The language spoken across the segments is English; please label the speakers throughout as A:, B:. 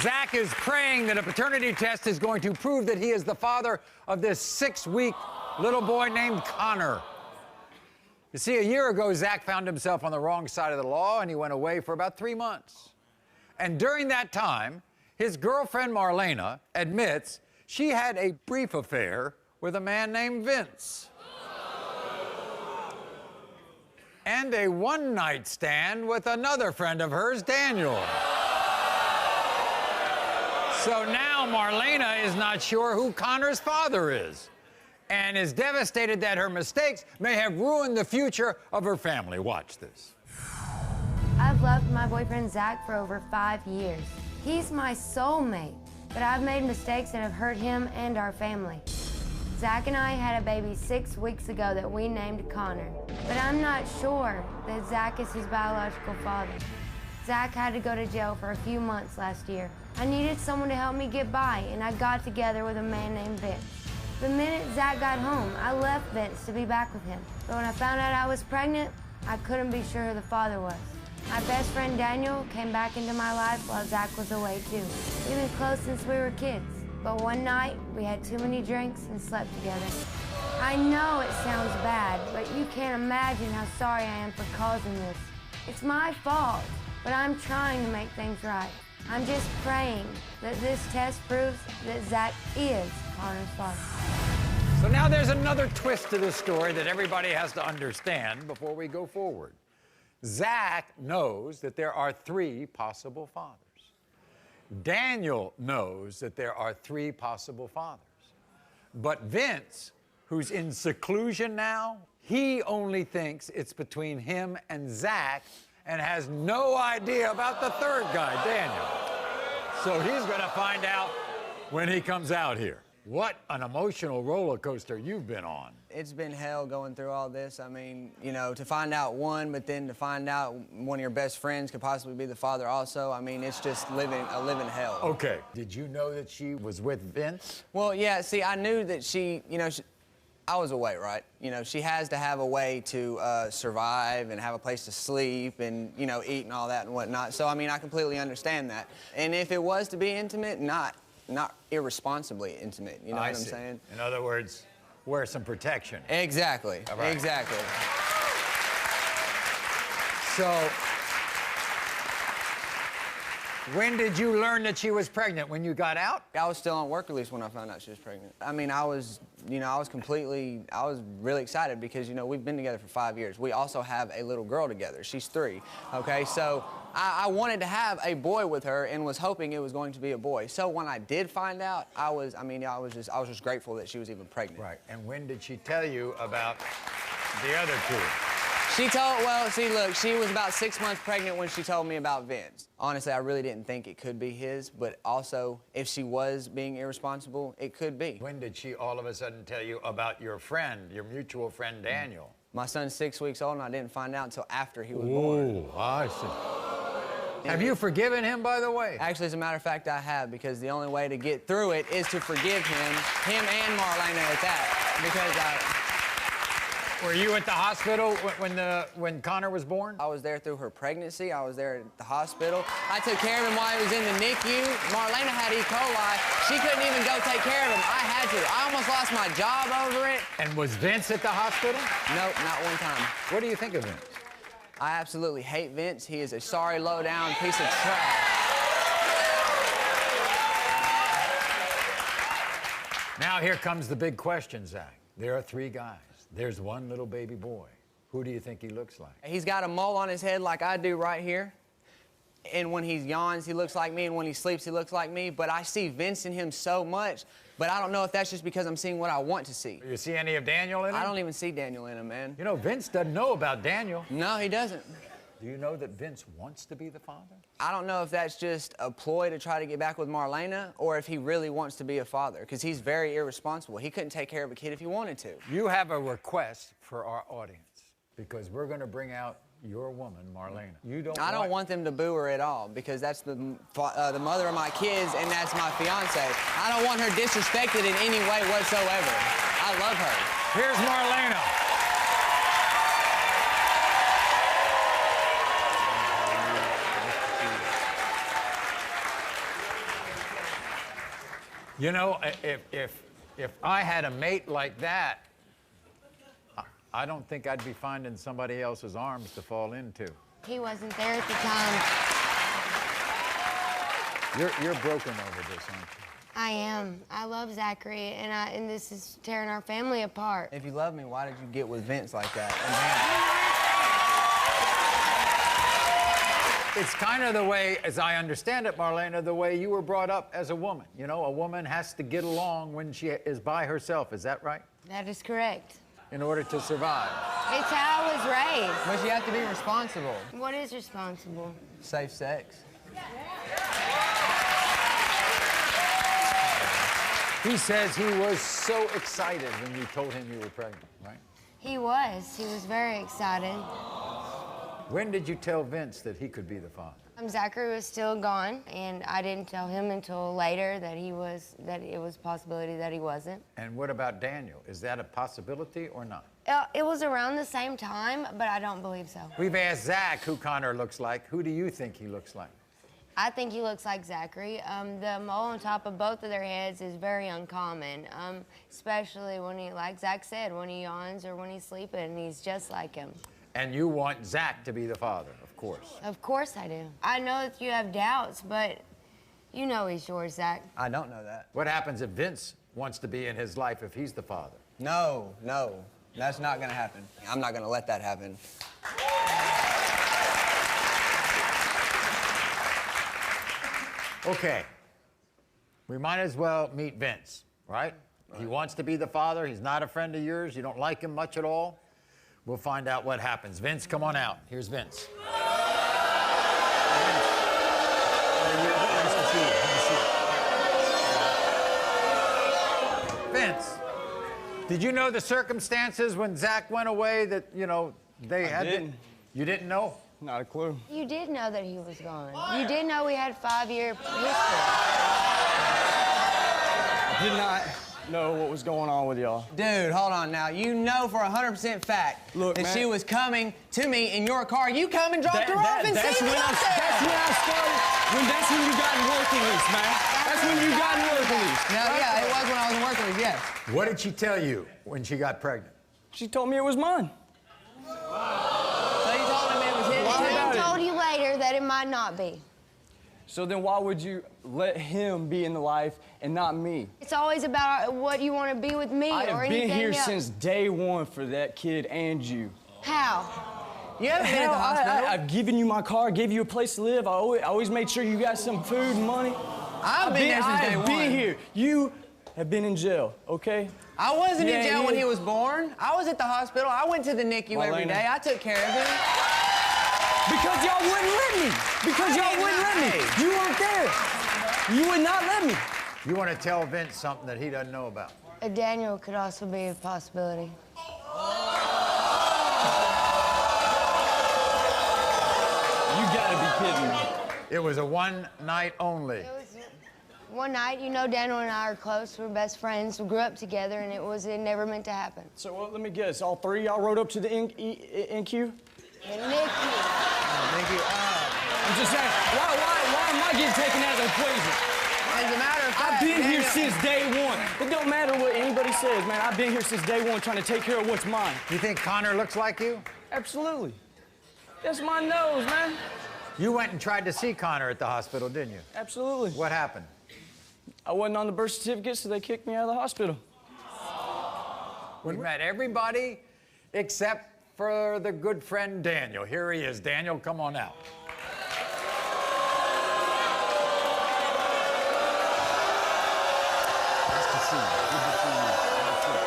A: Zach is praying that a paternity test is going to prove that he is the father of this 6-week little boy named Connor. You see, a year ago, Zach found himself on the wrong side of the law, and he went away for about 3 months. And during that time, his girlfriend, Marlena, admits she had a brief affair with a man named Vince. And a one-night stand with another friend of hers, Daniel. So now Marlena is not sure who Connor's father is, and is devastated that her mistakes may have ruined the future of her family. Watch this.
B: I've loved my boyfriend Zach for over 5 years. He's my soulmate, but I've made mistakes that have hurt him and our family. Zach and I had a baby 6 weeks ago that we named Connor, but I'm not sure that Zach is his biological father. Zach had to go to jail for a few months last year. I needed someone to help me get by, and I got together with a man named Vince. The minute Zach got home, I left Vince to be back with him. But when I found out I was pregnant, I couldn't be sure who the father was. My best friend Daniel came back into my life while Zach was away too. We've been close since we were kids, but one night we had too many drinks and slept together. I know it sounds bad, but you can't imagine how sorry I am for causing this. It's my fault, but I'm trying to make things right. I'm just praying that this test proves that Zach is Connor's father.
A: So now there's another twist to this story that everybody has to understand before we go forward. Zach knows that there are 3 possible fathers. Daniel knows that there are 3 possible fathers. But Vince, who's in seclusion now, he only thinks it's between him and Zach and has no idea about the 3rd guy, Daniel. So he's gonna find out when he comes out here. What an emotional roller coaster you've been on.
C: It's been hell going through all this. I mean, you know, to find out one, but then to find out one of your best friends could possibly be the father also, I mean, it's just a living hell.
A: Okay. Did you know that she was with Vince?
C: Well, yeah, see, I knew that she, you know, I was away, right? You know, she has to have a way to survive and have a place to sleep and, you know, eat and all that and whatnot. So, I mean, I completely understand that. And if it was to be intimate, not irresponsibly intimate, you know what I'm saying?
A: In other words, wear some protection.
C: Exactly, right. Exactly.
A: So, when did you learn that she was pregnant? When you got out?
C: I was still on work release when I found out she was pregnant. I mean, I was really excited because, you know, we've been together for 5 years. We also have a little girl together. She's 3, okay? So I wanted to have a boy with her and was hoping it was going to be a boy. So when I did find out, I was just grateful that she was even pregnant.
A: Right, and when did she tell you about the other 2?
C: Well, see, look, she was about 6 months pregnant when she told me about Vince. Honestly, I really didn't think it could be his, but also, if she was being irresponsible, it could be.
A: When did she all of a sudden tell you about your friend, your mutual friend, Daniel?
C: My son's 6 weeks old, and I didn't find out until after he was born.
A: Oh, I see. Have you forgiven him, by the way?
C: Actually, as a matter of fact, I have, because the only way to get through it is to forgive him and Marlena at that, because
A: Were you at the hospital when Connor was born?
C: I was there through her pregnancy. I was there at the hospital. I took care of him while he was in the NICU. Marlena had E. coli. She couldn't even go take care of him. I had to. I almost lost my job over it.
A: And was Vince at the hospital?
C: Nope, not one time.
A: What do you think of Vince?
C: I absolutely hate Vince. He is a sorry, low-down piece of trash.
A: Now here comes the big question, Zach. There are 3 guys. There's one little baby boy. Who do you think he looks like?
C: He's got a mole on his head like I do right here. And when he yawns, he looks like me, and when he sleeps, he looks like me. But I see Vince in him so much, but I don't know if that's just because I'm seeing what I want to see.
A: You see any of Daniel in him?
C: I don't even see Daniel in him, man.
A: You know, Vince doesn't know about Daniel.
C: No, he doesn't.
A: Do you know that Vince wants to be the father?
C: I don't know if that's just a ploy to try to get back with Marlena or if he really wants to be a father, because he's very irresponsible. He couldn't take care of a kid if he wanted to.
A: You have a request for our audience, because we're going to bring out your woman, Marlena.
C: I don't want them to boo her at all, because that's the mother of my kids, and that's my fiance. I don't want her disrespected in any way whatsoever. I love her.
A: Here's Marlena. You know, if I had a mate like that, I don't think I'd be finding somebody else's arms to fall into.
B: He wasn't there at the time.
A: You're broken over this, aren't you?
B: I am. I love Zachary, and this is tearing our family apart.
C: If you love me, why did you get with Vince like that?
A: It's kind of the way, as I understand it, Marlena, the way you were brought up as a woman. You know, a woman has to get along when she is by herself. Is that right?
B: That is correct.
A: In order to survive.
B: It's how I was raised.
C: But you have to be responsible.
B: What is responsible?
C: Safe sex.
A: He says he was so excited when you told him you were pregnant, right?
B: He was. He was very excited.
A: When did you tell Vince that he could be the father?
B: Zachary was still gone, and I didn't tell him until later that it was a possibility that he wasn't.
A: And what about Daniel? Is that a possibility or not?
B: It was around the same time, but I don't believe so.
A: We've asked Zach who Connor looks like. Who do you think he looks like?
B: I think he looks like Zachary. The mole on top of both of their heads is very uncommon, especially when he, like Zach said, when he yawns or when he's sleeping, he's just like him.
A: And you want Zach to be the father, of course.
B: Of course I do. I know that you have doubts, but you know he's yours, Zach.
C: I don't know that.
A: What happens if Vince wants to be in his life if he's the father?
C: No, that's not gonna happen. I'm not gonna let that happen.
A: Okay, we might as well meet Vince, right? He wants to be the father. He's not a friend of yours. You don't like him much at all. We'll find out what happens. Vince, come on out. Here's Vince. Nice to see you. Vince, did you know the circumstances when Zach went away that, you know, they had
D: didn't.
A: You didn't know?
D: Not a clue.
B: You did know that he was gone. You did know we had 5-year history.
D: I did not know what was going on with y'all.
C: Dude, hold on now. You know for 100% fact
D: Look,
C: that
D: man,
C: she was coming to me in your car. You come and dropped her off and
D: that's
C: seen
D: when
C: me
D: I
C: up there.
D: That's when I started. That's when you got in working lease, man. That's when you got in working lease.
C: No, yeah, it was when I was in working with, yes.
A: What did she tell you when she got pregnant?
D: She told me it was mine.
C: So you told him it was his?
D: Why
C: too?
D: about
B: I
D: it?
B: told you later that it might not be.
D: So then why would you let him be in the life and not me?
B: It's always about what you want to be with me
D: I
B: or
D: have been
B: anything
D: here
B: else.
D: since day one for that kid and you.
B: How?
C: You haven't been at
D: Hell,
C: the hospital.
D: I've given you my car, gave you a place to live. I always made sure you got some food and money.
C: I've been there since day
D: I've
C: one.
D: been here. You have been in jail, okay?
C: I wasn't in
D: Yeah,
C: jail
D: yeah.
C: when he was born. I was at the hospital. I went to the NICU every
D: Marlena.
C: day. I took care of him.
D: Because y'all wouldn't let me. Because y'all wouldn't let me. You weren't there. You would not let me.
A: You want to tell Vince something that he doesn't know about?
B: Daniel could also be a possibility.
D: You gotta be kidding me.
A: It was a one night only.
B: It was one night, you know, Daniel and I are close. We're best friends. We grew up together, and it never meant to happen.
D: So well, let me guess. All three of y'all rode up to the NQ?
B: And Nick,
C: Thank you.
D: I'm just saying, why am I getting taken out of the equation?
C: As a matter of fact,
D: I've been here
C: Daniel-
D: since day one. It don't matter what anybody says, man. I've been here since day one trying to take care of what's mine.
A: You think Connor looks like you?
D: Absolutely. That's my nose, man.
A: You went and tried to see Connor at the hospital, didn't you?
D: Absolutely.
A: What happened?
D: I wasn't on the birth certificate, so they kicked me out of the hospital.
A: We met everybody except for the good friend Daniel. Here he is. Daniel, come on out. Nice to see you. Good to see you. Good to see you.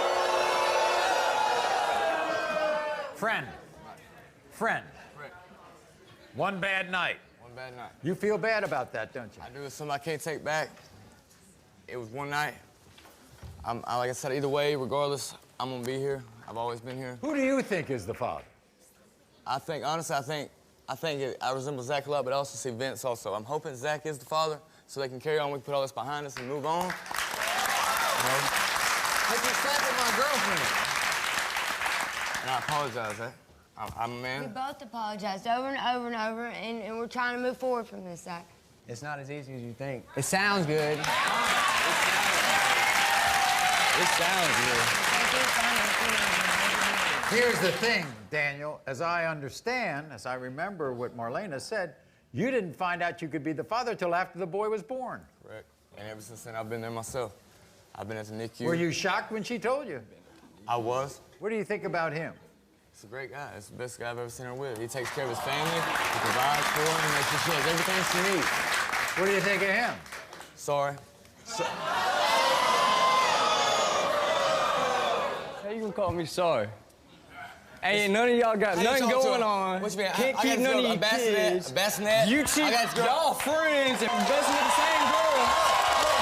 A: Friend. One bad night.
E: One bad night.
A: You feel bad about that, don't you?
E: I do. It's something I can't take back. It was one night. Like I said, either way, regardless, I'm gonna be here. I've always been here.
A: Who do you think is the father?
E: I think, honestly, I resemble Zach a lot, but I also see Vince also. I'm hoping Zach is the father, so they can carry on. We can put all this behind us and move on. You know? Take your slap at my girlfriend. And I apologize, eh? I'm a
B: we
E: man.
B: both apologized over and over and over, and we're trying to move forward from this, Zach.
C: It's not as easy as you think. It sounds good.
E: It sounds good.
A: Here's the thing, Daniel. As I understand, as I remember what Marlena said, you didn't find out you could be the father till after the boy was born.
E: Correct. And ever since then, I've been there myself. I've been at the NICU.
A: Were you shocked when she told you?
E: I was.
A: What do you think about him?
E: He's a great guy. It's the best guy I've ever seen her with. He takes care of his family, he provides for her, and makes sure she has everything she needs.
A: What do you think of him?
E: Sorry.
D: How you gonna call me sorry? Hey, none of y'all got nothing going on.
E: What you mean?
D: Can't keep none of you kids.
E: A bassinet.
D: You cheat. Y'all friends and messing with the same girl.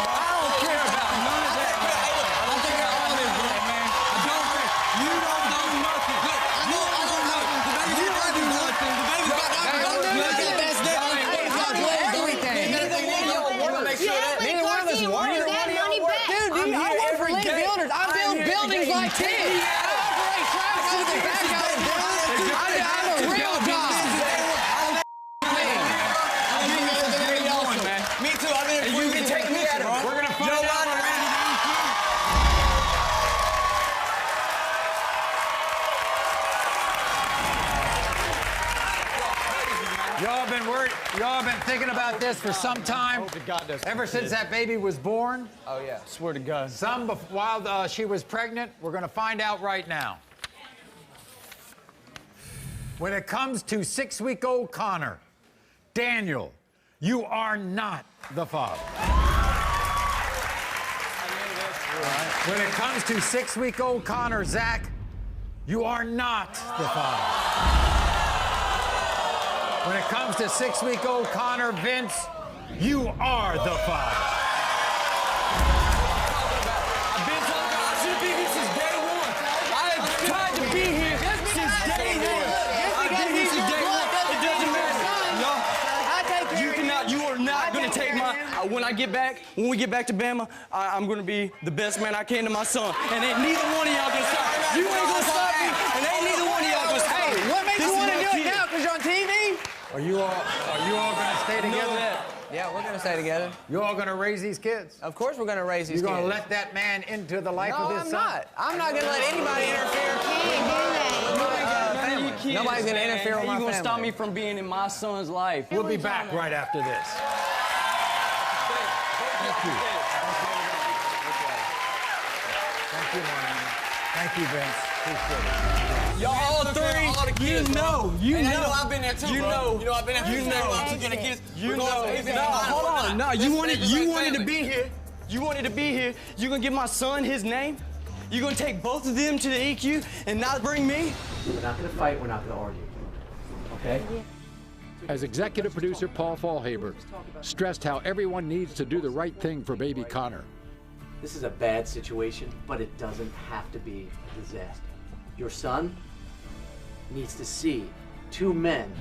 D: I don't care about none of that. I don't care about all this shit, man. I don't care. You don't do nothing. You don't do nothing. You don't do nothing. The baby's got everything. Neither one of us want it. Dude, I work for Lynn Builders. I build buildings like this.
A: Y'all been thinking about this for some time. Ever since that baby was born.
C: Oh, yeah.
D: Swear to God.
A: While she was pregnant, we're gonna find out right now. When it comes to 6-week-old Connor, Daniel, you are not the father. When it comes to 6-week-old Connor, Zach, you are not the father. When it comes to 6-week-old Connor, Vince, you are the father.
D: I've been talking. I should be here since day one. I have tried to be here since day one. I've been here since day one. It doesn't matter. No, you are not going to take my. When we get back to Bama, I'm going to be the best man I can to my son. And ain't neither one of y'all going to stop me. You ain't going to stop me, and ain't neither one of y'all going to stop me.
C: What makes you want to do it now? Because you're on TV?
A: Are you all gonna stay together?
C: Yeah, we're gonna stay together.
A: You all gonna raise these kids?
C: Of course we're gonna raise these kids.
A: You're gonna let that man into the life of his son?
C: No, I'm not. I'm not gonna let anybody interfere. Nobody's gonna interfere with my family.
D: You're gonna stop me from being in my son's life.
A: We'll be back right after this. Thank you. Thank you, Marlena. Thank you, Vince. Appreciate it.
D: Y'all all three, you know.
E: I've been there too, bro. You know I've been there too.
D: You know. Hold on. No, you wanted to be here. You wanted to be here. You gonna give my son his name? You gonna take both of them to the EQ and not bring me?
F: We're not gonna fight. We're not gonna argue. Okay?
G: As executive producer Paul Fallhaber stressed how everyone needs to do the right thing for baby Connor.
F: This is a bad situation, but it doesn't have to be a disaster. Your son needs to see two men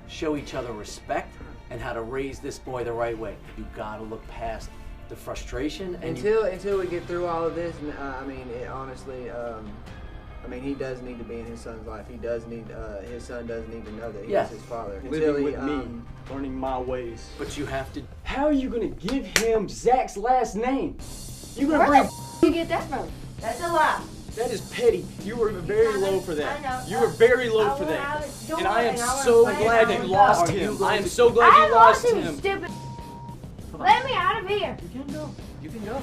F: show each other respect and how to raise this boy the right way. You gotta look past the frustration and
C: until we get through all of this. And honestly, he does need to be in his son's life. He does need his son does need to know that he's his father.
D: Living with me, learning my ways.
F: But you have to.
D: How are you gonna give him Zach's last name? You gonna
B: Where
D: bring?
B: the you get that from? That's a lie.
D: That is petty. You were very low for that.
B: I know.
D: You were very low for that. And I am so glad you lost him. I am so glad you lost him.
B: Stupid. Let me out of here.
F: You can go. You can go.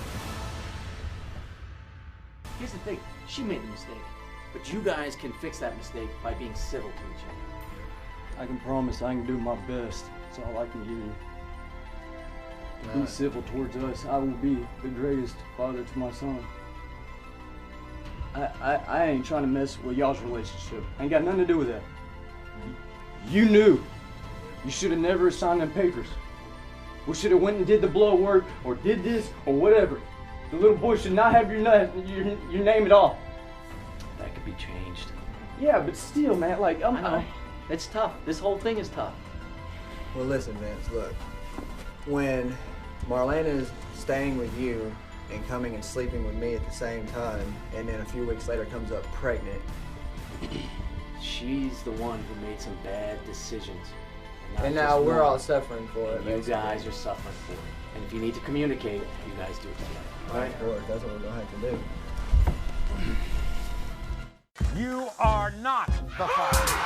F: Here's the thing. She made a mistake. But you guys can fix that mistake by being civil to each other.
D: I can promise I can do my best. That's all I can give you. Be civil towards us. I will be the greatest father to my son. I ain't trying to mess with y'all's relationship. Ain't got nothing to do with that. You knew. You should have never signed them papers. We should have went and did the blood work or did this or whatever. The little boy should not have your name at all.
F: That could be changed.
D: Yeah, but still, man, like,
F: I know. It's tough. This whole thing is tough.
C: Well, listen, Vince, look. When Marlena is staying with you and coming and sleeping with me at the same time, and then a few weeks later comes up pregnant.
F: She's the one who made some bad decisions.
C: And now we're all suffering for it,
F: You guys are suffering for it. And if you need to communicate, you guys do it together. All right?
C: Of course, that's what we're gonna have to do.
A: You are not the father.